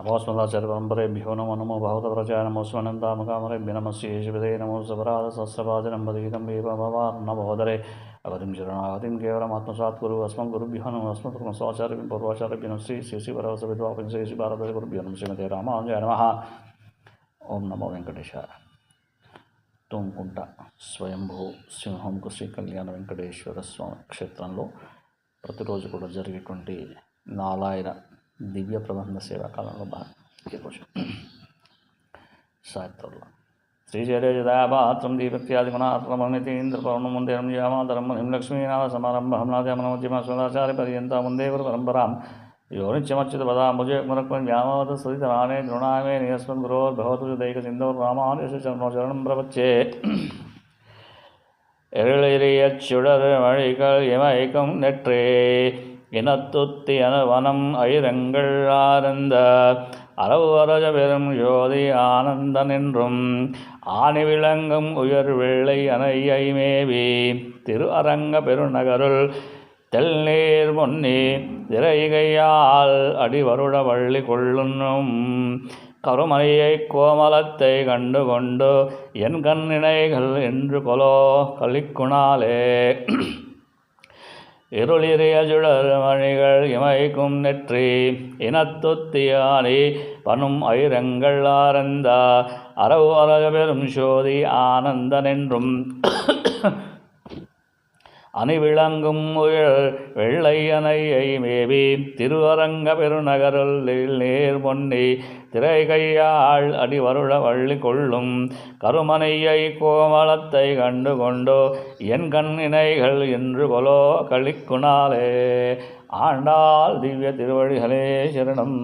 नमोऽस्मदाचार्यपरम्परेभ्यो नमो नमो भगवतव्रजाय नमोऽस्मनन्दामकामरेभ्य नमस्येषुविदे नमोऽसपराध सहस्रपादिनं बदीतं नवोदरे अवधिं शरणागतिं केवलमात्मसात् कुरु अस्मद्गुरुभ्यो नमः अस्मत्कर्मस्वाचार्यं पूर्वाचार्यभ्यो नमः श्री श्री भारतगुरुभ्यो नमः श्रीमते रामानुजाय नमः। ओम नमो वेंकटेशाय। తుమ్కుంట స్వయంభూ సింహంకు శ్రీ కళ్యాణ వెంకటేశ్వర స్వామి క్షేత్రంలో ప్రతిరోజు కూడా జరిగేటువంటి నాలాయన దివ్య ప్రబంధ సేవా కాలంలో ఈరోజు సాయంత్రంలో శ్రీశైలజదాపాత్రం దీపత్యాది గుణాత్మనితీంద్ర పౌర్ణముందేరం యామాతరం మునిం లక్ష్మీనాథ సమారంభం నాద్యమనోద్యమ సుధాచార్య పర్యంతం వందే గురు పరంపరాం यो नित्यमच्युतपदाम्बुजे व्यामोद स्तुतितराणे गृणामे नियस्मद्गुरोर्भवतु दैकसिन्धोर्रामानुजस्य चरणं प्रपच्ये எழிலியச்சுடர் மழிகள் இமைக்கும் நெற்றே இனத்துத்தி அனுவனம் ஐரங்கள் ஆனந்த அரவரஜ பெரும் ஜோதி ஆனந்த நின்றும் ஆணி விளங்கும் உயர் வெள்ளை அணையை மேவி திரு அரங்க பெருநகருள் தெல்நீர் முன்னி திரைகையால் அடிவருட வள்ளி கொள்ளுன்னும் கருமணியை கோமலத்தை கண்டு கொண்டு என் கண்ணினைகள் என்று கொலோ கலிக்குணாலே இருளிரிய சுடர் மணிகள் இமைக்கும் நெற்றி இனத்துத்தியானி பனும் ஐரங்கள் ஆரந்த அரவு அரக பெரும் சோதி ஆனந்தனென்றும் அணிவிளங்கும் உயர் வெள்ளை அணையை மேவி திருவரங்க பெருநகருள் நேர் பொன்னி திரைகையாள் அடிவருட வள்ளி கொள்ளும் கருமனையை கோமலத்தை கண்டு கொண்டோ என் கண்ணினைகள் என்று கொலோ கழிக்குணாலே ஆண்டாள் திவ்ய திருவழிகளே சரணம்.